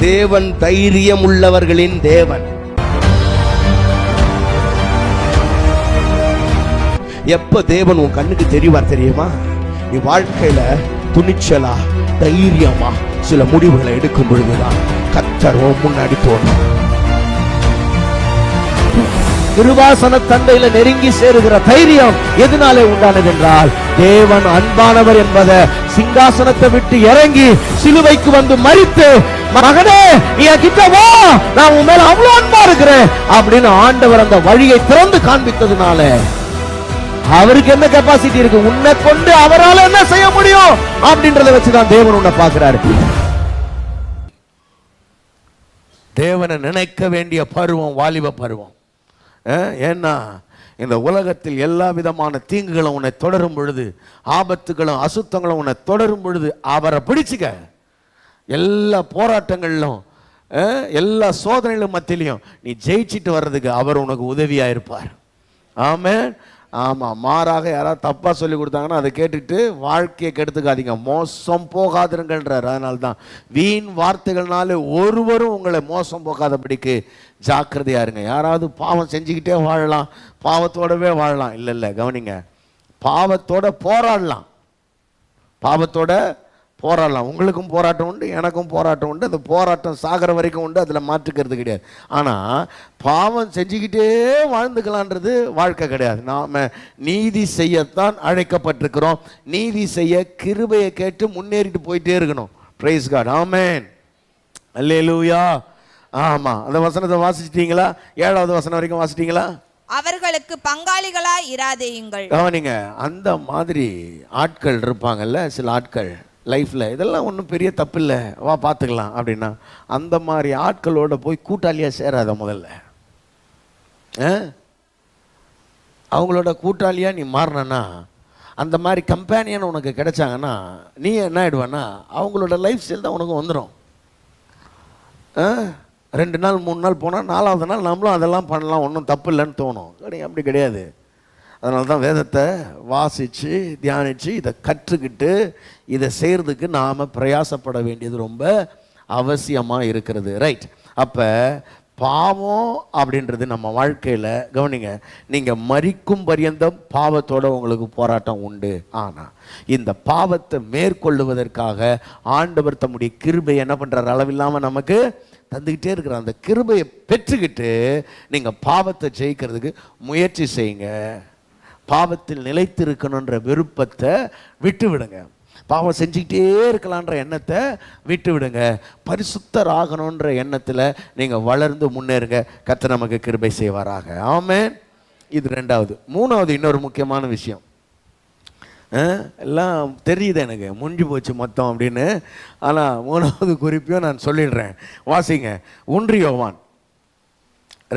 தேவன் தைரியம் உள்ளவர்களின் தேவன். எப்ப தேவன் உன் கண்ணுக்கு தெரிவார் தெரியுமா? நீ வாழ்க்கையில துணிச்சலா தைரியமா சில முடிவுகளை எடுக்கும் பொழுதுதான் கர்த்தர் முன்னாடி தோணும். கிருபாசன தண்டையில நெருங்கி சேருகிற தைரியம் எதனாலே உண்டானது என்றால், தேவன் அன்பானவர் என்பதை சிங்காசனத்தை விட்டு இறங்கி சிலுவைக்கு வந்து மரித்து, மகனே நீ கிட்ட வா, நான் உன் மேல அவ்வளவு அன்பா இருக்கிறேன் அப்படின்னு ஆண்டவர் அந்த வழியை திறந்து காண்பித்ததுனால அவருக்கு என்ன கெப்பாசிட்டி இருக்கு, உன்னை கொண்டு அவரால் என்ன செய்ய முடியும் அப்படின்றத வச்சுதான் தேவன் உன்னை பார்க்கிறாரு. தேவனை நினைக்க வேண்டிய பருவம் வாலிப பருவம். ஏன்னா இந்த உலகத்தில் எல்லா விதமான தீங்குகளும் உன்னை தொடரும் பொழுது, ஆபத்துகளும் அசுத்தங்களும் உன்னை தொடரும் பொழுது அவரை பிடிச்சுக்க. எல்லா போராட்டங்களிலும் எல்லா சோதனைகளும் மத்தியிலையும் நீ ஜெயிச்சிட்டு வர்றதுக்கு அவர் உனக்கு உதவியா இருப்பார். ஆமென். ஆமாம், மாறாக யாராவது தப்பாக சொல்லி கொடுத்தாங்கன்னா அதை கேட்டுட்டு வாழ்க்கையை கெடுத்துக்காதீங்க, மோசம் போகாதுங்கன்றார். அதனால தான் வீண் வார்த்தைகள்னால ஒருவரும் உங்களை மோசம் போகாதபடிக்கு ஜாக்கிரதையா இருங்க. யாராவது பாவம் செஞ்சுக்கிட்டே வாழலாம், பாவத்தோடவே வாழலாம். இல்லை, கவனிங்க, பாவத்தோட போராடலாம், பாவத்தோட போராடலாம். உங்களுக்கும் போராட்டம் உண்டு, எனக்கும் போராட்டம் உண்டு. அந்த போராட்டம் சாகிற வரைக்கும் உண்டு, அதில் மாற்றுக்கிறது கிடையாது. ஆனால் பாவம் செஞ்சுக்கிட்டே வாழ்ந்துக்கலான்றது வாழ்க்கை கிடையாது. நாம் நீதி செய்யத்தான் அழைக்கப்பட்டிருக்கிறோம். நீதி செய்ய கிருபையை கேட்டு முன்னேறிட்டு போயிட்டே இருக்கணும். Praise God. ஆமென். அல்லேலூயா. ஆமாம், அந்த வசனத்தை வாசிச்சிட்டீங்களா? 7வது வசனம் வரைக்கும் வாசிட்டீங்களா? அவர்களுக்கு பங்காளிகளாய் இராதேயுங்கள். கவனிங்க, அந்த மாதிரி ஆட்கள் இருப்பாங்கல்ல, சில ஆட்கள் லைஃப்பில் இதெல்லாம் ஒன்றும் பெரிய தப்பு இல்லை, வா பார்த்துக்கலாம் அப்படின்னா, அந்த மாதிரி ஆட்களோட போய் கூட்டாளியாக சேராத. முதல்ல அவங்களோட கூட்டாளியாக நீ மாறினா, அந்த மாதிரி கம்பேனியன் உனக்கு கிடைச்சாங்கன்னா நீ என்ன ஆகிடுவேன்னா, அவங்களோட லைஃப் ஸ்டைல் தான் உனக்கு வந்துடும். 2 நாள் 3 நாள் போனால் 4வது நாள் நம்மளும் அதெல்லாம் பண்ணலாம், ஒன்றும் தப்பு இல்லைன்னு தோணும். அப்படி கிடையாது. அதனால தான் வேதத்தை வாசித்து தியானித்து இதை கற்றுக்கிட்டு இதை செய்கிறதுக்கு நாம் பிரயாசப்பட வேண்டியது ரொம்ப அவசியமாக இருக்கிறது. ரைட். அப்போ பாவம் அப்படின்றது நம்ம வாழ்க்கையில், கவனிங்க, நீங்கள் மரிக்கும் பரியந்தம் பாவத்தோட உங்களுக்கு போராட்டம் உண்டு. ஆனால் இந்த பாவத்தை மேற்கொள்ளுவதற்காக ஆண்டவர் தம்முடைய கிருபை என்ன பண்ணுறார், அளவில்லாமல் நமக்கு தந்துக்கிட்டே இருக்கிற அந்த கிருபையை பெற்றுக்கிட்டு நீங்கள் பாவத்தை ஜெயிக்கிறதுக்கு முயற்சி செய்யுங்க. பாவத்தில் நிலைத்து இருக்கணுன்ற விருப்பத்தை விட்டு விடுங்க. பாவம் செஞ்சுக்கிட்டே இருக்கலான்ற எண்ணத்தை விட்டு விடுங்க. பரிசுத்தர் ஆகணுன்ற எண்ணத்தில் நீங்கள் வளர்ந்து முன்னேறுங்க. கர்த்தர் நமக்கு கிருபை செய்வாராக. ஆமென். இது 2வது. 3வது இன்னொரு முக்கியமான விஷயம். எல்லாம் தெரியுது எனக்கு, முடிஞ்சு போச்சு மொத்தம் அப்படின்னு. ஆனால் 3வது குறிப்பையும் நான் சொல்லிடுறேன். வாசிங்க. 1 யோவான்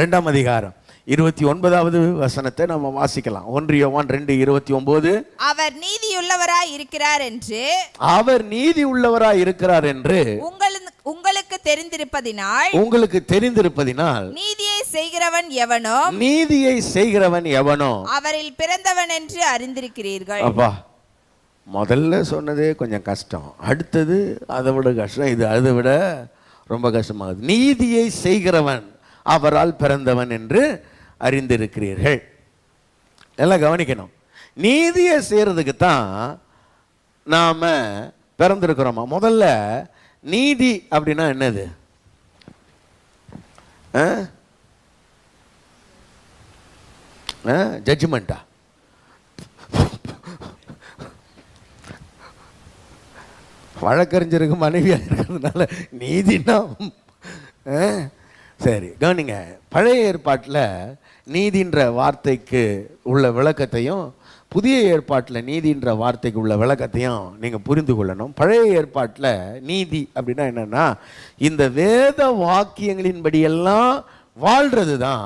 2ஆம் அதிகாரம் 29வது வசனத்தை நம்ம வாசிக்கலாம். 1 யோவான் 2:29. அவர் நீதி உள்ளவராய் இருக்கிறார் என்று, அவர் நீதி உள்ளவராய் இருக்கிறார் என்று உங்களுக்கு தெரிந்திருப்பதினால் நீதியை செய்கிறவன் எவனோ, நீதியை செய்கிறவன் எவனோ அவரில் பிறந்தவன் என்று அறிந்திருக்கிறீர்கள். அப்பா, முதல்ல சொன்னதே கொஞ்சம் கஷ்டம், அடுத்தது அதை விட கஷ்டம், இது அதை விட ரொம்ப கஷ்டமாகுது. நீதியை செய்கிறவன் அவரால் பிறந்தவன் என்று அறிந்திருக்கிறீர்கள். எல்லாம் கவனிக்கணும். நீதியை செய்கிறதுக்கு தான் நாம் பிறந்திருக்கிறோமா? முதல்ல நீதி அப்படின்னா என்னது? ஜட்ஜ்மெண்டா? வழக்கறிஞருக்கு மனைவியாக இருக்கிறதுனால நீதினா சரி. கவனிங்க, பழைய ஏற்பாட்டில் நீதின்ற வார்த்தைக்கு உள்ள விளக்கத்தையும் புதிய ஏற்பாட்டில் நீதின்ற வார்த்தைக்கு உள்ள விளக்கத்தையும் நீங்கள் புரிந்து கொள்ளணும். பழைய ஏற்பாட்டில் நீதி அப்படின்னா என்னென்னா, இந்த வேத வாக்கியங்களின்படியெல்லாம் வாழ்கிறது தான்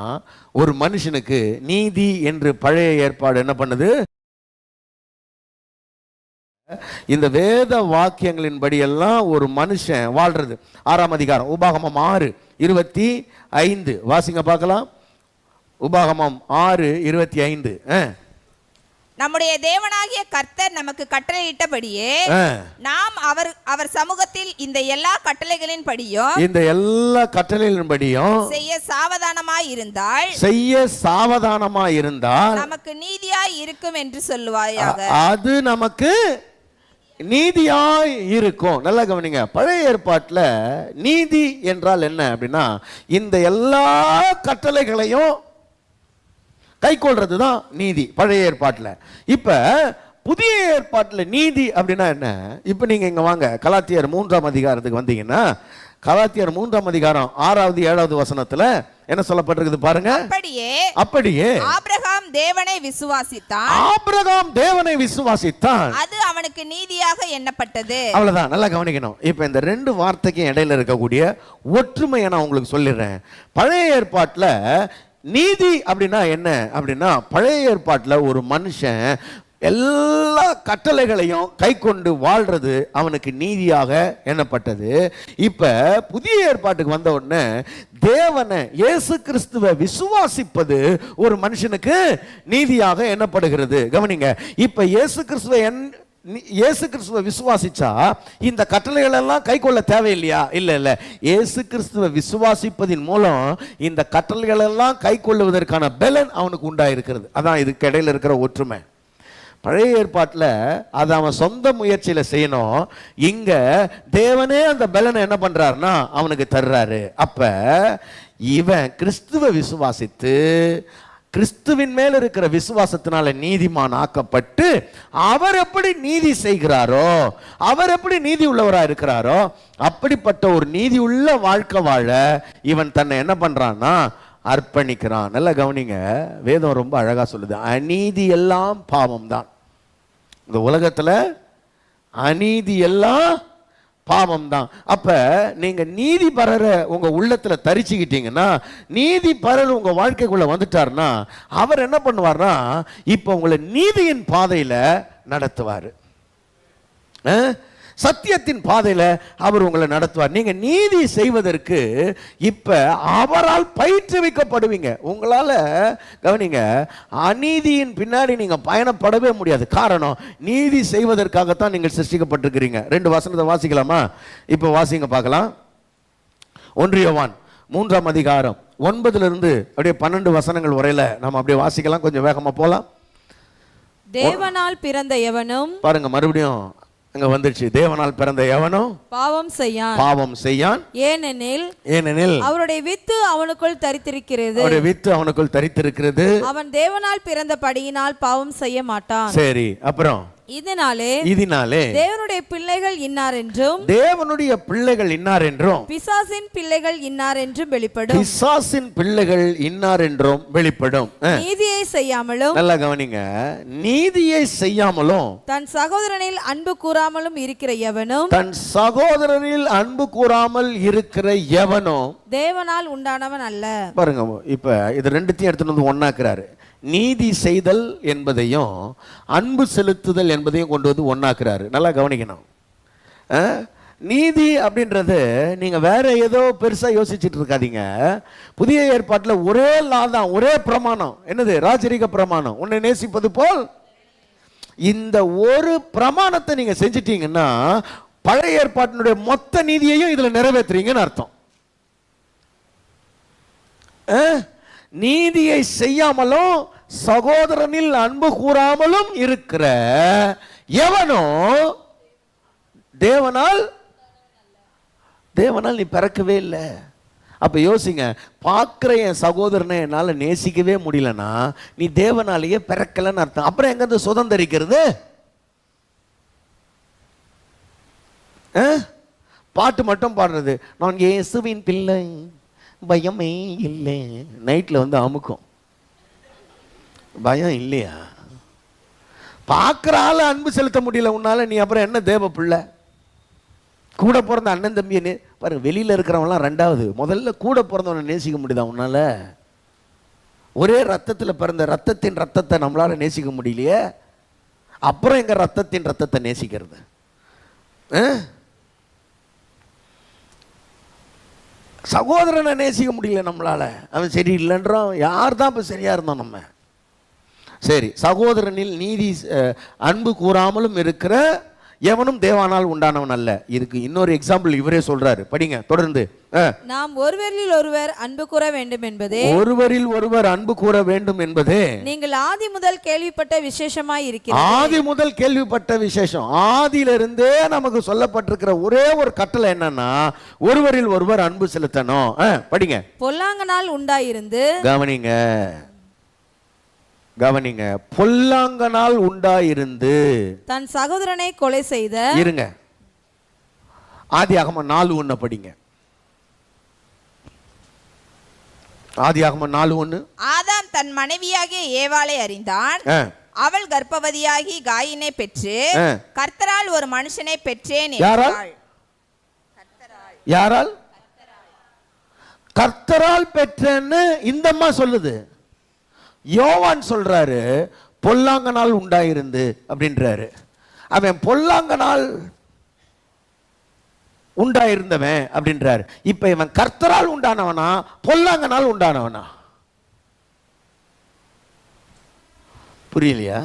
ஒரு மனுஷனுக்கு நீதி என்று பழைய ஏற்பாடு என்ன பண்ணுது? இந்த வேத வாக்கியங்களின்படி எல்லாம் ஒரு மனுஷன் வாழ்றது. 6ஆம் அதிகாரம் உபாகமம் 6:25 வாசிங்க பார்க்கலாம். உபாகமம் 6:25. நம்முடைய தேவனாகிய கர்த்தர் நமக்கு கட்டளையிட்டபடியே நாம் அவர் சமூகத்தில் இந்த எல்லா கட்டளைகளின் படியும் செய்ய சாவதானமாய் இருந்தால் நமக்கு நீதியாய் இருக்கும் என்று சொல்லுவாயாக. அது நமக்கு நீதியாய் இருக்கும். நல்லா கவனிங்க. பழைய ஏற்பாட்டில் நீதி என்றால் என்ன அப்படின்னா, இந்த எல்லா கட்டளைகளையும் கை கொள்றது தான் நீதி பழைய ஏற்பாட்டில். இப்ப புதிய ஏற்பாட்டில் நீதி அப்படின்னா என்ன? இப்ப நீங்க இங்க வாங்க, கலாத்தியர் 3ஆம் அதிகாரத்துக்கு வந்தீங்கன்னா, கலாத்தியர் 3ஆம் அதிகாரம் 6வது 7வது வசனத்துல என்ன சொல்லப்பட்டிருக்குது பாருங்க. அப்படியே ஆபிரகாம் தேவனை விசுவாசித்தான், அது அவனுக்கு நீதியாக எண்ணப்பட்டது. அவ்வளவுதான். நல்லா கவனிக்கணும். இப்ப இந்த ரெண்டு வார்த்தைக்கு இடையில இருக்கக்கூடிய ஒற்றுமையை நான் உங்களுக்கு சொல்லிடுறேன். பழைய ஏற்பாட்டுல நீதி அப்படின்னா என்ன அப்படின்னா, பழைய ஏற்பாட்டில் ஒரு மனுஷன் எல்லா கட்டளைகளையும் கை கொண்டு வாழ்றது அவனுக்கு நீதியாக எண்ணப்பட்டது. இப்ப புதிய ஏற்பாட்டுக்கு வந்த உடனே தேவனை இயேசு கிறிஸ்துவை விசுவாசிப்பது ஒரு மனுஷனுக்கு நீதியாக எண்ணப்படுகிறது. கவனிங்க. இப்ப இயேசு கிறிஸ்துவை விசுவாசிச்சா இந்த கட்டளைகள் எல்லாம் கை கொள்ள தேவையில்லையா? இல்ல. இயேசு கிறிஸ்துவை விசுவாசிப்பதின் மூலம் இந்த கட்டளைகள் எல்லாம் கை கொள்ளுவதற்கான பலன் அவனுக்கு உண்டாயிருக்கிறது. அதான் இதுக்கு இடையில இருக்கிற ஒற்றுமை. பழைய ஏற்பாட்டில் அதை அவன் சொந்த முயற்சியில் செய்யணும். இங்க தேவனே அந்த பலனை என்ன பண்றாருன்னா அவனுக்கு தர்றாரு. அப்ப இவன் கிறிஸ்துவை விசுவாசித்து கிறிஸ்துவின் மேல் இருக்கிற விசுவாசத்தினால நீதிமான் ஆக்கப்பட்டு அவர் எப்படி நீதி செய்கிறாரோ, அவர் எப்படி நீதி உள்ளவராக இருக்கிறாரோ, அப்படிப்பட்ட ஒரு நீதி உள்ள வாழ்க்கை வாழ இவன் தன்னை என்ன பண்றான்னா அர்ப்பணிக்கிறான். நல்லா கவனிங்க. வேதம் ரொம்ப அழகா சொல்லுது, அநீதி எல்லாம் பாவம் தான். இந்த உலகத்துல அநீதி எல்லாம் பாவம் தான். அப்ப நீங்க நீதி பரற உங்க உள்ளத்துல தரிச்சுக்கிட்டீங்கன்னா, நீதி பரர் உங்க வாழ்க்கைக்குள்ள வந்துட்டாருன்னா அவர் என்ன பண்ணுவார்னா இப்ப உங்களை நீதியின் பாதையில நடத்துவாரு, சத்தியத்தின் பாதையில அவர் உங்களை நடத்துவார். நீங்க நீதி செய்வதற்கு இப்ப அவரால் பயிற்றுவிக்கப்படுவீங்க. உங்களால கவனிங்க, அநீதியின் பின்னாடி நீங்க பயணப்படவே முடியாது. காரணம், நீதி செய்வதற்காகத்தான் நீங்கள் சிருஷ்டிக்கப்பட்டிருக்கிறீங்க. 2 வசனத்தை வாசிக்கலாமா? இப்ப வாசிங்க பார்க்கலாம். 1 யோவான் 3ஆம் அதிகாரம் 9 அப்படியே 12 வசனங்கள் வரையில நம்ம அப்படியே வாசிக்கலாம். கொஞ்சம் வேகமா போலாம். தேவனால் பிறந்த எவனும், பாருங்க மறுபடியும் அங்க வந்துருச்சு, தேவனால் பிறந்த எவனும் பாவம் செய்யான். ஏனெனில் அவருடைய வித்து அவனுக்குள் தரித்திருக்கிறது. அவன் தேவனால் பிறந்த படியினால் பாவம் செய்ய மாட்டான். சரி, அப்புறம் இதனாலே தேவனுடைய பிள்ளைகள் இன்னார் என்றும் பிசாசின் பிள்ளைகள் இன்னார் என்றும் வெளிப்படும். நீதியை செய்யாமலும், நல்லா கவனிங்க, நீதியை செய்யாமலும் தன் சகோதரனில் அன்பு கூறாமலும் இருக்கிற எவனும் தேவனால் உண்டானவன் அல்ல. பாருங்க, இப்ப இது ரெண்டுத்தையும் எடுத்துட்டு வந்து ஒன்னாக்குறாரு. நீதி செய்தல் என்பதையும் அன்பு செலுத்துதல் என்பதையும் கொண்டு வந்து ஒன்னாக்குறாரு. நல்லா கவனிக்கணும். நீதி அப்படின்றது நீங்க வேற ஏதோ பெருசா யோசிச்சுட்டு இருக்காதீங்க. புதிய ஏற்பாட்டில் ஒரே லா தான், ஒரே பிரமாணம். என்னது? ராஜரீக பிரமாணம், உன்னை நேசிப்பது போல். இந்த ஒரு பிரமாணத்தை நீங்க செஞ்சிட்டீங்கன்னா பழைய ஏற்பாட்டினுடைய மொத்த நீதியையும் இதுல நிறைவேற்றுறீங்கன்னு அர்த்தம். நீதியை செய்யாமலும் சகோதரனில் அன்பு கூறாமலும் இருக்கிற எவனோ தேவனால் நீ பிறக்கவே இல்லை. அப்ப யோசிங்க, பார்க்கிற என் சகோதரனை என்னால நேசிக்கவே முடியலன்னா நீ தேவனாலேயே பிறக்கலன்னு அர்த்தம். அப்புறம் எங்க இருந்து சுதந்திரிக்கிறது? பாட்டு மட்டும் பாடுறது, நான் இயேசுவின் பிள்ளை பயமே இல்லை. நைட்டில் வந்து அமுக்கும், பயம் இல்லையா? பார்க்குற ஆள் அன்பு செலுத்த முடியல உன்னால, நீ அப்புறம் என்ன தேவ பிள்ளை? கூட பிறந்த அண்ணன் தம்பியை பாருங்க, வெளியில் இருக்கிறவங்களாம் ரெண்டாவது, முதல்ல கூட பிறந்தவனை நேசிக்க முடியுதா உன்னால? ஒரே ரத்தத்தில் பிறந்த ரத்தத்தின் ரத்தத்தை நம்மளால நேசிக்க முடியலையே, அப்புறம் எங்க ரத்தத்தின் ரத்தத்தை நேசிக்கிறது? சகோதரனை நேசிக்க முடியல நம்மளால, அவன் சரி இல்லைன்றோம். யார் தான் இப்போ சரியா இருந்தோம்? நம்ம சரி, சகோதரனில் நீதி அன்பு கூறாமலும் இருக்கிற எவனும் தேவனால் உண்டானவன் அல்ல. இதுக்கு இன்னொரு எக்ஸாம்பிள் இவரே சொல்றாரு, படிங்க தொடர்ந்து. நாம் ஒருவரில் ஒருவர் அன்பு கூற வேண்டும் என்பதே, ஒருவரில் ஒருவர் அன்பு கூற வேண்டும் என்பதே நீங்கள் ஆதி முதல் கேள்விப்பட்ட விசேஷமாய் இருக்கிறது. ஆதி முதல் கேள்விப்பட்ட விசேஷம். ஆதியிலிருந்தே நமக்கு சொல்லப்பட்டிருக்கிற ஒரே ஒரு கட்டளை என்னன்னா, ஒருவரில் ஒருவர் அன்பு செலுத்தணும். படிங்க. பொல்லாங்கனால் உண்டாயிருந்து, கவனிங்க, பொல்லாங்கனால் உண்டாயிருந்து தன் சகோதரனை கொலை செய்த, இருங்க, ஆதியாகமம் 4:1 படிங்க. ஆதியாகமம் 4:1. ஆதாம் தன் மனைவியாகிய ஏவாளை அறிந்தான். அவள் கர்ப்பவதியாகி காயினை பெற்று கர்த்தரால் ஒரு மனுஷனை பெற்றேன் என்றாள். யாரால்? கர்த்தரால் பெற்றேன்னு இந்த அம்மா சொல்லுது. யோவான் சொல்றாரு பொல்லாங்கனால் உண்டாயிருந்து அப்படின்றாரு. அவன் பொல்லாங்கனால் உண்டாயிருந்தவன் அப்படின்றாரு. இப்ப இவன் கர்த்தரால் உண்டானவனா பொல்லாங்கனால் உண்டானவனா? புரியலையா?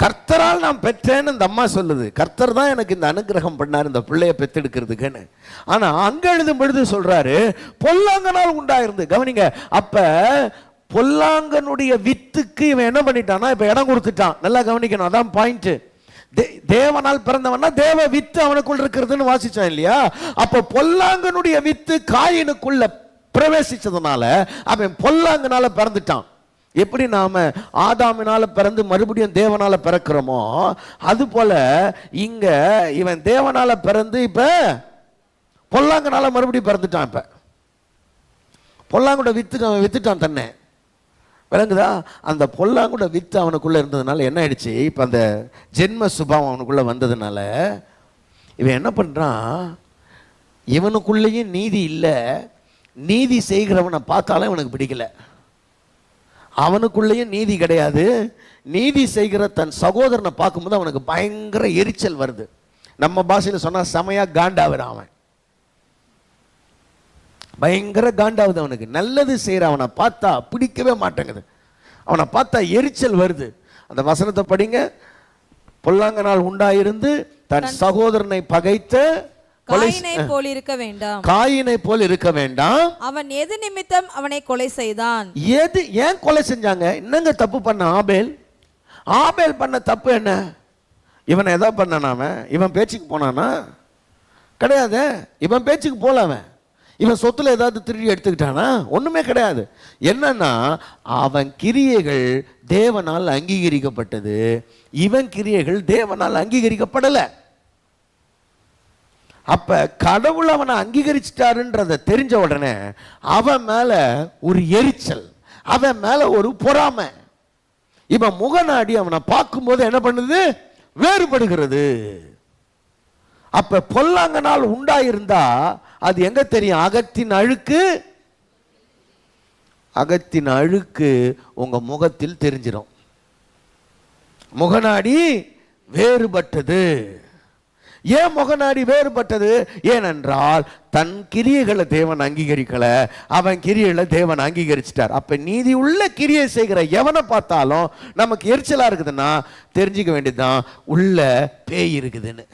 கர்த்தரால் நான் பெற்றேன்னு இந்த அம்மா சொல்லுது. கர்த்தர் தான் எனக்கு இந்த அனுகிரகம் பண்ணார் இந்த பிள்ளைய பெத்தெடுக்கிறதுக்குன்னு. ஆனா அங்க எழுதும் பொழுது சொல்றாரு பொல்லாங்கனால் உண்டாயிருந்து. கவனிங்க, அப்ப பொல்லாங்கனுடைய வித்துக்கு இவன் என்ன பண்ணிட்டான்னா இப்ப இடம் கொடுத்துட்டான். நல்லா கவனிக்கணும், அதான் பாயிண்ட். தேவனால் பிறந்தவனா தேவ வித்து அவனுக்குள் இருக்கிறதுன்னு வாசிச்சான் இல்லையா? அப்ப பொல்லாங்கனுடைய வித்து காயினுக்குள்ள பிரவேசிச்சதுனால அவன் பொல்லாங்கனால பிறந்துட்டான். எப்படி நாம ஆதாமினால பிறந்து மறுபடியும் தேவனால பிறக்கிறோமோ அது போல இங்க இவன் தேவனால பிறந்து இப்ப பொல்லாங்கனால மறுபடியும் பிறந்துட்டான். இப்ப பொல்லாங்குட வித்துக்கு அவன் வித்துட்டான் தன்னை. விளங்குதா? அந்த பொல்லாங்குட வித்து அவனுக்குள்ள இருந்ததுனால என்ன ஆயிடுச்சு, இப்ப அந்த ஜென்ம சுபாவம் அவனுக்குள்ள வந்ததுனால இவன் என்ன பண்றான், இவனுக்குள்ளேயும் நீதி இல்லை. நீதி செய்கிறவனை பார்த்தாலும் இவனுக்கு பிடிக்கல. அவனுக்குள்ளேயும் நீதி கிடையாது. நீதி செய்கிற தன் சகோதரனை பார்க்கும்போது அவனுக்கு பயங்கர எரிச்சல் வருது. நம்ம பாஷையில் சொன்னா செமையா காண்டாவுறான். அவன் பயங்கர காண்டாவுது. அவனுக்கு நல்லது செய்யற அவனை பார்த்தா பிடிக்கவே மாட்டேங்குது. அவனை பார்த்தா எரிச்சல் வருது. அந்த வசனத்தை படிங்க. பொல்லாங்கனால் உண்டாயிருந்து தன் சகோதரனை பகைத்த காயினை போல் இருக்க வேண்டாம். காயினை போல் இருக்க வேண்டாம். அவன் எது நிமித்தம் அவனை கொலை செய்தான்? ஏன் கொலை செஞ்சாங்க? என்னங்க தப்பு பண்ண ஆபேல்? ஆபேல் பண்ண தப்பு என்ன? இவனை எதா பண்ணானா? இவன் பேச்சுக்கு போனானா? கிடையாது. இவன் பேச்சுக்கு போல. இவன் சொத்துல ஏதாவது திருடி எடுத்துக்கிட்டானா? ஒண்ணுமே கிடையாது. என்னன்னா அவன் கிரியைகள் தேவனால் அங்கீகரிக்கப்பட்டது, இவன் கிரியைகள் தேவனால் அங்கீகரிக்கப்படல. அப்ப கடவுள் அவனை அங்கீகரிச்சிட்டாருன்றத தெரிஞ்ச உடனே அவன் மேல ஒரு எரிச்சல், அவன் மேல ஒரு பொறாமை. இவன் முகநாடி அவனை பார்க்கும்போது என்ன பண்ணுது, வேறுபடுகிறது. அப்ப பொல்லாங்கனால் உண்டாயிருந்தா அது எங்க தெரியும்? அகத்தின் அழுக்கு, அகத்தின் அழுக்கு உங்க முகத்தில் தெரிஞ்சிடும். முகநாடி வேறுபட்டது. ஏன் முகநாடி வேறுபட்டது? ஏனென்றால் தன் கிரியைகளை தேவன் அங்கீகரிக்கல, அவன் கிரியைகளை தேவன் அங்கீகரிச்சிட்டார். அப்ப நீதி உள்ள கிரியை செய்கிற எவனை பார்த்தாலும் நமக்கு எரிச்சலா இருக்குதுன்னா தெரிஞ்சுக்க வேண்டியதுதான் உள்ள பேய் இருக்குதுன்னு.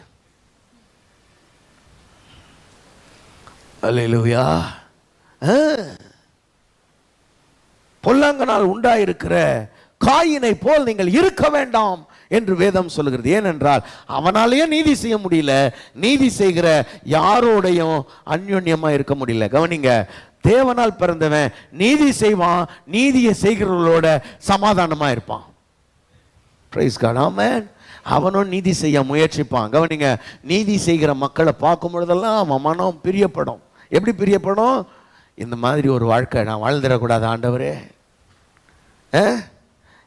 அல்லேலூயா. பொல்லாங்கனால் உண்டாயிருக்கிற காயினை போல் நீங்கள் இருக்க வேண்டாம் என்று வேதம் சொல்லுகிறது. ஏனென்றால் அவனாலேயே நீதி செய்ய முடியல, நீதி செய்கிற யாரோடையும் அந்யோன்யமா இருக்க முடியல. கவனிங்க, தேவனால் பிறந்தவன் நீதி செய்வான், நீதியை செய்கிறவர்களோட சமாதானமா இருப்பான். பிரைஸ் காட், ஆமென். அவனும் நீதி செய்ய முயற்சிப்பான். கவனிங்க, நீதி செய்கிற மக்களை பார்க்கும் பொழுதெல்லாம் அவன் மனம் பிரியப்படும். எப்படி பிரியப்படும்? இந்த மாதிரி ஒரு வாழ்க்கை நான் வாழ்ந்துடக்கூடாது ஆண்டவரே,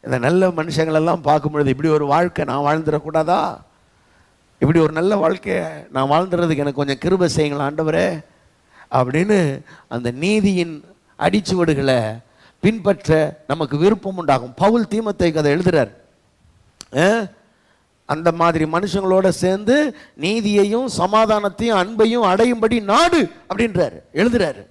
இந்த நல்ல மனுஷங்களெல்லாம் பார்க்கும் பொழுது இப்படி ஒரு வாழ்க்கை நான் வாழ்ந்துடக்கூடாதா, இப்படி ஒரு நல்ல வாழ்க்கையை நான் வாழ்ந்துறதுக்கு எனக்கு கொஞ்சம் கிருபை செய்யுங்களா ஆண்டவரே அப்படின்னு அந்த நீதியின் அடிச்சுவடுகளை பின்பற்ற நமக்கு விருப்பம் உண்டாகும். பவுல் தீமோத்தேயுக்கு அதை எழுதுறார். அந்த மாதிரி மனுஷங்களோட சேர்ந்து நீதியையும் சமாதானத்தையும் அன்பையும் அடையும்படி நாடு அப்படின்றாரு, எழுதுறாரு.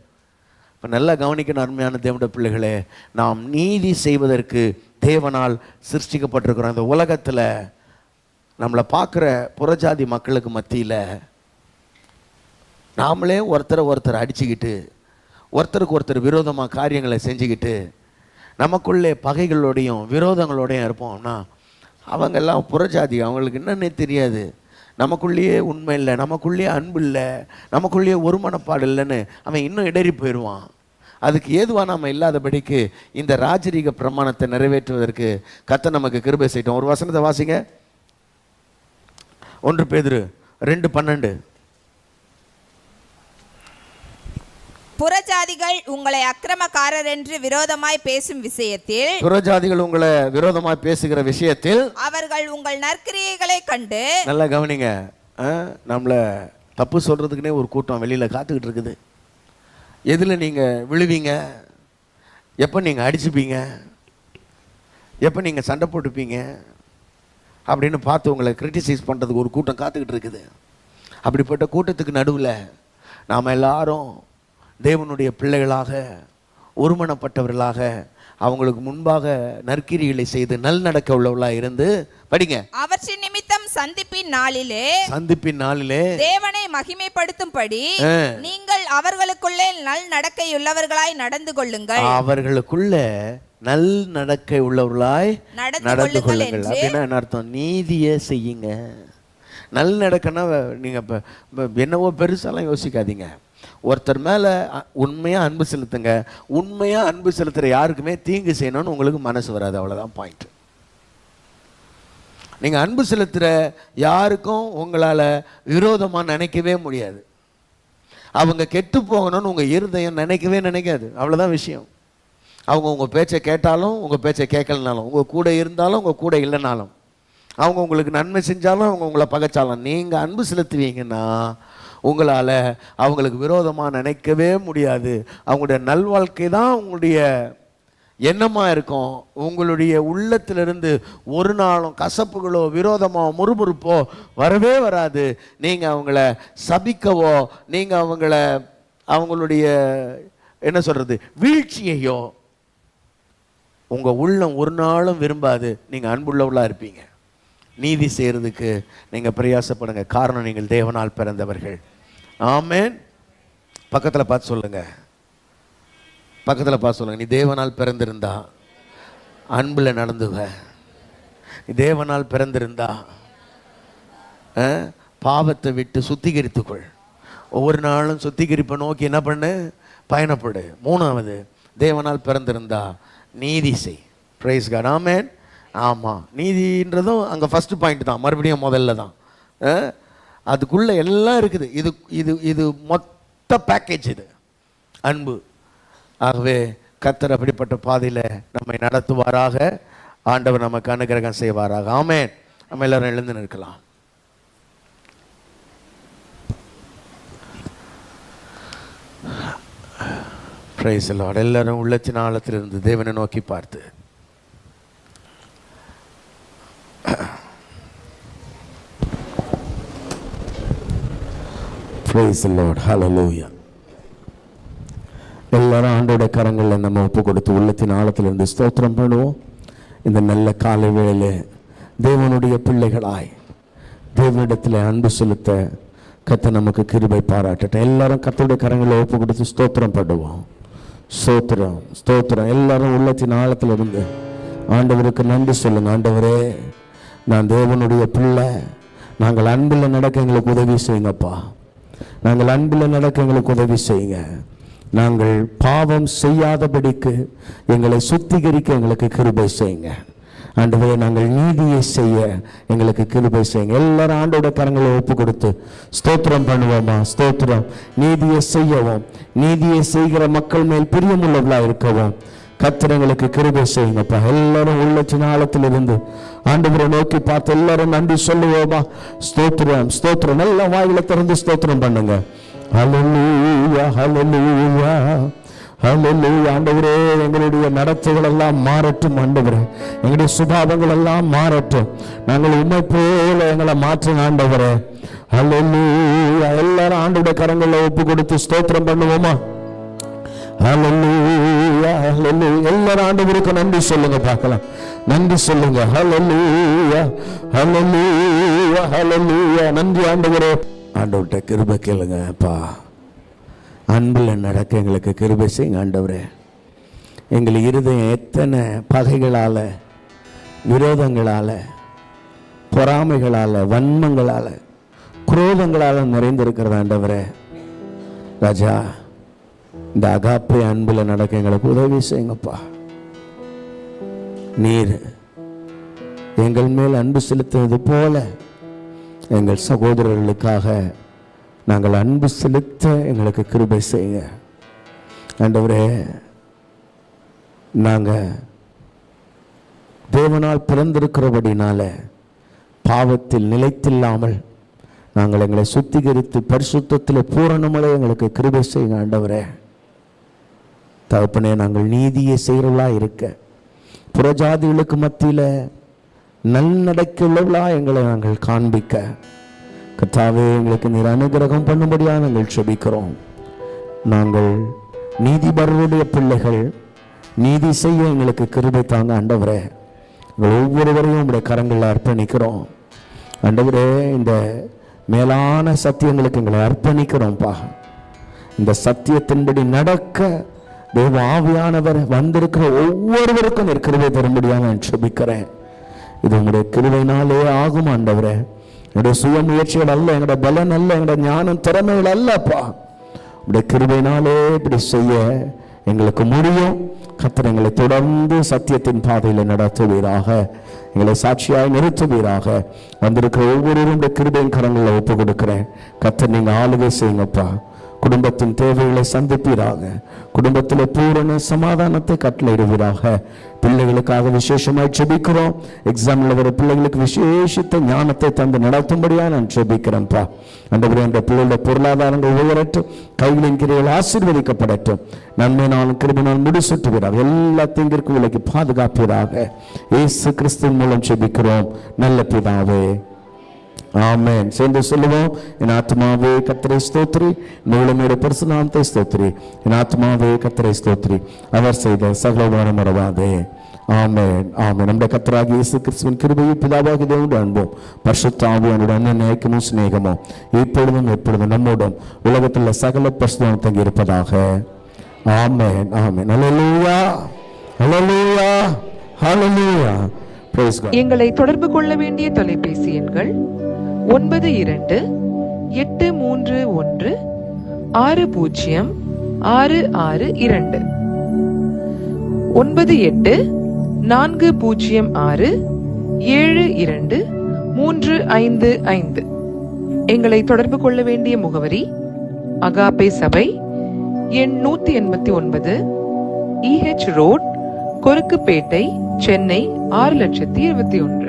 இப்போ நல்லா கவனிக்கணும் அருமையான தேவனுடைய பிள்ளைகளே, நாம் நீதி செய்வதற்கு தேவனால் சிருஷ்டிக்கப்பட்டிருக்கிறோம். இந்த உலகத்தில் நம்மளை பார்க்குற புறஜாதி மக்களுக்கு மத்தியில் நாமளே ஒருத்தரை அடிச்சுக்கிட்டு ஒருத்தருக்கு ஒருத்தர் விரோதமாக காரியங்களை செஞ்சுக்கிட்டு நமக்குள்ளே பகைகளோடையும் விரோதங்களோடையும் இருப்போம்னா அவங்கெல்லாம் புறஜாதி, அவங்களுக்கு என்னன்னே தெரியாது. நமக்குள்ளேயே உண்மை இல்லை, நமக்குள்ளேயே அன்பு இல்லை, நமக்குள்ளேயே ஒரு மனப்பாடு இல்லைன்னு அவன் இன்னும் இடறி போயிடுவான். அதுக்கு ஏதுவாக நாம் இல்லாதபடிக்கு இந்த ராஜரீக பிரமாணத்தை நிறைவேற்றுவதற்கு கர்த்தர் நமக்கு கிருபை செய்யட்டும். ஒரு வசனத்தை வாசிங்க, 1 பேதுரு 2:12. புறஜாதிகள் உங்களை அக்கிரமக்காரர் என்று விரோதமாய் பேசும் விஷயத்தில், புறஜாதிகள் உங்களை விரோதமாய் பேசுகிற விஷயத்தில் அவர்கள் உங்கள் நற்கிரியைகளை கண்டு, நல்லா கவனிங்க, நம்மளை தப்பு சொல்றதுக்குன்னே ஒரு கூட்டம் வெளியில் காத்துக்கிட்டு இருக்குது. எதில் நீங்கள் விழுவீங்க, எப்போ நீங்கள் அடிச்சுப்பீங்க, எப்போ நீங்கள் சண்டை போட்டுப்பீங்க அப்படின்னு பார்த்து உங்களை கிரிட்டிசைஸ் பண்ணுறதுக்கு ஒரு கூட்டம் காத்துக்கிட்டு இருக்குது. அப்படிப்பட்ட கூட்டத்துக்கு நடுவில் நாம் எல்லாரும் தேவனுடைய பிள்ளைகளாக ஒருமனப்பட்டவர்களாக அவங்களுக்கு முன்பாக நற்கிரிகளை செய்து நல் நடக்க உள்ளவர்களாக இருந்து படிங்க. அவற்றின் நிமித்தம் சந்திப்பின் நாளிலே தேவனை மகிமைப்படுத்தும்படி நீங்கள் அவர்களுக்குள்ளே நல் நடக்கையுள்ளவர்களாய் நடந்து கொள்ளுங்கள். அவர்களுக்குள்ள நல் நடக்கை உள்ளவர்களாய் நடந்து கொள்ளுங்கள். அப்படின்னா என்ன அர்த்தம்? நீதியை செய்யுங்க. நல் நடக்கன்னா நீங்க என்னவோ பெருசாலாம் யோசிக்காதீங்க. ஒருத்தர் மேலே உண்மையாக அன்பு செலுத்துங்க. உண்மையாக அன்பு செலுத்துகிற யாருக்குமே தீங்கு செய்யணும்னு உங்களுக்கு மனசு வராது, அவ்வளோதான் பாயிண்ட். நீங்கள் அன்பு செலுத்துகிற யாருக்கும் உங்களால் விரோதமாக நினைக்கவே முடியாது. அவங்க கெட்டு போகணும்னு உங்கள் இருதயம் நினைக்காது, அவ்வளோதான் விஷயம். அவங்க உங்கள் பேச்சை கேட்டாலும் உங்கள் பேச்சை கேட்கலனாலும், உங்கள் கூட இருந்தாலும் உங்கள் கூட இல்லைனாலும், அவங்க உங்களுக்கு நன்மை செஞ்சாலும் அவங்க உங்களை பகைச்சாலும், நீங்கள் அன்பு செலுத்துவீங்கன்னா உங்களால் அவங்களுக்கு விரோதமாக நினைக்கவே முடியாது. அவங்களுடைய நல்வாழ்க்கை தான் உங்களுடைய எண்ணமாக இருக்கும். உங்களுடைய உள்ளத்திலிருந்து ஒரு நாளும் கசப்புகளோ விரோதமோ முறுமுறுப்போ வரவே வராது. நீங்கள் அவங்கள சபிக்கவோ நீங்கள் அவங்களுடைய என்ன சொல்கிறது வீழ்ச்சியையோ உங்கள் உள்ளம் ஒரு நாளும் விரும்பாது. நீங்கள் அன்புள்ளவர்களாக இருப்பீங்க. நீதி செய்கிறதுக்கு நீங்கள் பிரயாசப்படுங்க. காரணம், நீங்கள் தேவனால் பிறந்தவர்கள். ஆமென். பக்கத்தில் பார்த்து சொல்லுங்க, நீ தேவனால் பிறந்திருந்தா அன்பில் நடந்துவ. நீ தேவனால் பிறந்திருந்தா பாவத்தை விட்டு சுத்திகரித்துக்கொள். ஒவ்வொரு நாளும் சுத்திகரிப்பை நோக்கி என்ன பண்ணு, பயணப்படு. 3வது, தேவனால் பிறந்திருந்தா நீதி செய். Praise God. ஆமென். ஆமாம், நீதின்றதும் அங்கே ஃபஸ்ட்டு பாயிண்ட் தான், மறுபடியும் முதல்ல தான். அதுக்குள்ளே எல்லாம் இருக்குது. இது இது இது மொத்த பேக்கேஜ் இது அன்பு. ஆகவே கர்த்தர் அப்படிப்பட்ட பாதையில் நம்மை நடத்துவாராக. ஆண்டவர் நமக்கு அனுகிரகம் செய்வாராக. ஆமென். நம்ம எல்லாரும் எழுந்து நிற்கலாம். Praise the Lord. எல்லாரும் உள்ளத்தின் ஆழத்திலிருந்து தேவனை நோக்கி பார்த்து Praise the Lord. Hallelujah. எல்லாரும் ஆண்டோட கரங்களில் நம்ம ஒப்பு கொடுத்து உள்ளத்தின் ஆழத்திலிருந்து ஸ்தோத்திரம் பண்ணுவோம். இந்த நல்ல காலை வேளையிலே தேவனுடைய பிள்ளைகளாய் தேவனிடத்தில் அன்பு செலுத்த கர்த்தர் நமக்கு கிருபை பாராட்டட்டும். எல்லாரும் கர்த்தருடைய கரங்களில் ஒப்பு கொடுத்து ஸ்தோத்திரம் பண்ணுவோம். ஸ்தோத்திரம் ஸ்தோத்திரம். எல்லாரும் உள்ளத்தின் ஆழத்திலிருந்து ஆண்டவருக்கு நன்றி சொல்லுங்க. ஆண்டவரே, நான் தேவனுடைய பிள்ளை, நாங்கள் அன்பில் நடக்க எங்களுக்கு உதவி செய்யுங்கப்பா. நாங்கள் அன்பில் நடக்க எங்களுக்கு உதவி செய்யுங்க. நாங்கள் பாவம் செய்யாதபடிக்கு எங்களை சுத்திகரிக்க எங்களுக்கு கிருபை செய்யுங்க. ஆண்டவரே, நாங்கள் நீதியை செய்ய எங்களுக்கு கிருபை செய்யுங்க. எல்லாரும் ஆண்டோட கரங்களை ஒப்பு கொடுத்து ஸ்தோத்திரம் பண்ணுவோமா? ஸ்தோத்திரம். நீதியை செய்யவும், நீதியை செய்கிற மக்கள் மேல் பிரியமுள்ளவர்களாக இருக்கவும் கர்த்தர் எங்களுக்கு கிருபை செய்யுங்கப்பா. எல்லாரும் உள்ளத்தின் ஆழத்திலிருந்து ஆண்டவரை நோக்கி பார்த்து எல்லாரும் நன்றி சொல்லுவோமா? ஸ்தோத்திரம் ஸ்தோத்திரம். நல்ல வாயில திறந்து ஸ்தோத்திரம் பண்ணுங்க. ஹல்லேலூயா ஹல்லேலூயா ஹல்லேலூயா. ஆண்டவரே, எங்களுடைய நடத்தைகள் எல்லாம் மாறட்டும். ஆண்டவரே, எங்களுடைய சுபாவங்கள் எல்லாம் மாறட்டும். நாங்கள் உம்மை போல எங்களை மாற்றுங்க ஆண்டவரே. ஹல்லேலூயா. எல்லாரும் ஆண்டவருடைய கரங்களை ஒப்பு கொடுத்து ஸ்தோத்திரம் பண்ணுவோமா? ஹல்லேலூயா, ஹல்லேலூயா. எல்லாரும் ஆண்டவருக்கு நன்றி சொல்லுங்க பார்க்கலாம். நன்றி சொல்லுங்க. ஹல்லேலூயா, ஹல்லேலூயா, ஹல்லேலூயா. நன்றி ஆண்டவரே. ஆண்டவர்கிட்ட கிருபை கேளுங்க. அப்பா, அன்பில் நடக்க எங்களுக்கு கிருபை செய்யுங்க ஆண்டவரே. எங்கள் இருதயம் எத்தனை பகைகளால், விரோதங்களால், பொறாமைகளால், வன்மங்களால், குரோதங்களால் நிறைந்திருக்கிறது ஆண்டவரே. ராஜா, இந்த அகாப்பை அன்பில் நடக்க எங்களுக்கு உதவி செய்யுங்கப்பா. நீர் எங்கள் மேல் அன்பு செலுத்துவது போல எங்கள் சகோதரர்களுக்காக நாங்கள் அன்பு செலுத்த எங்களுக்கு கிருபை செய்யுங்க ஆண்டவரே. நாங்கள் தேவனால் பிறந்திருக்கிறபடினால பாவத்தில் நிலைத்தில்லாமல் நாங்கள் எங்களை சுத்திகரித்து பரிசுத்தத்தில் பூரணமலை எங்களுக்கு கிருபை செய்யுங்க ஆண்டவரே. தகப்பனே, நாங்கள் நீதியை செய்கிறவர்களா இருக்க, புறஜாதிகளுக்கு மத்தியில் நல்நடக்க உள்ளவர்களா எங்களை நாங்கள் காண்பிக்க, கர்த்தாவே, எங்களுக்கு நீர் அனுகிரகம் பண்ணும்படியாக நாங்கள் செபிக்கிறோம். நாங்கள் நீதிபரருடைய பிள்ளைகள், நீதி செய்ய எங்களுக்கு கிருபை தாங்க ஆண்டவரே. எங்கள் ஒவ்வொருவரையும் உங்களுடைய கரங்களில் அர்ப்பணிக்கிறோம் ஆண்டவரே. இந்த மேலான சத்தியங்களுக்கு எங்களை அர்ப்பணிக்கிறோம்ப்பா. இந்த சத்தியத்தின்படி நடக்க தேவ ஆவியானவர் வந்திருக்கிற ஒவ்வொருவருக்கும் நீர் கிருபை தரும்படியாக நான் செபிக்கிறேன். இது உங்களுடைய கிருபையினாலே ஆகும் ஆண்டவரே. என்னுடைய சுய முயற்சிகள் அல்ல, எங்களுடைய பலன் அல்ல, எங்களுடைய ஞானம் திறமைகள் அல்லப்பா. உங்களுடைய கிருபையினாலே இப்படி செய்ய எங்களுக்கு முடியும். கர்த்தர் எங்களை தொடர்ந்து சத்தியத்தின் பாதையில் நடத்துவீராக, எங்களை சாட்சியாய் நிறுத்துவீராக. வந்திருக்கிற ஒவ்வொருவரும் கிருபையின் கரங்களில் ஒப்பு கொடுக்கிறேன். கர்த்தர் நீங்க ஆளுகை செய்யுங்கப்பா. குடும்பத்தின் தேவைகளை சந்திப்பீராக. குடும்பத்தில் பூரண சமாதானத்தை கட்டளையிடுவீராக. பிள்ளைகளுக்காக விசேஷமாய் ஜெபிக்கிறோம். எக்ஸாம்ல வர பிள்ளைகளுக்கு விசேஷித்த ஞானத்தை தந்து நடத்தும்படியா நான் ஜெபிக்கிறேன்ப்பா. ஆண்டவரே, அந்த பிள்ளைகளுடைய பொருளாதாரங்கள் உயரட்டும், கைகளின் கிரைகள் ஆசீர்வதிக்கப்படட்டும். நன்மையினாலும் கிருபையினாலும் முடிசூட்டுவீராக. எல்லா தீங்கிற்கும் விலக்கி பாதுகாப்பீராக. இயேசு கிறிஸ்துவின் மூலம் ஜெபிக்கிறோம் நல்ல பிதாவே, ஆமென். சேர்ந்து சொல்லுவோம். என் ஆத்மாவே கர்த்தரை ஸ்தோத்திரி, முழுமையோட பரிசுநாமத்தை ஸ்தோத்திரி. என் ஆத்மாவே கர்த்தரை ஸ்தோத்திரி, அவர் செய்த சகல மறவாதே. ஆமென், ஆமென். நம்முடைய கர்த்தராகிய இயேசு கிறிஸ்துவின் கிருபையும் பிதாவாகிய தேவனுடைய அன்பும் பரிசுத்த ஆவியானவருடைய அன்பின் ஐக்கியமும் சிநேகமும் இப்பொழுதும் எப்பொழுதும் நம்முடன் உலகத்தில் சகல பரிசுத்தமும் தங்கி இருப்பதாக. Amen, amen. Hallelujah, hallelujah, hallelujah. Praise God. எங்களை தொடர்பு கொள்ள வேண்டிய தொலைபேசி எண்கள் 92-831-60-662 98-406-7235. எங்களை தொடர்பு கொள்ள வேண்டிய முகவரி அகாப்பே சபை, எண் 189, EH ரோட், கொருக்குப்பேட்டை, சென்னை 6,21,000.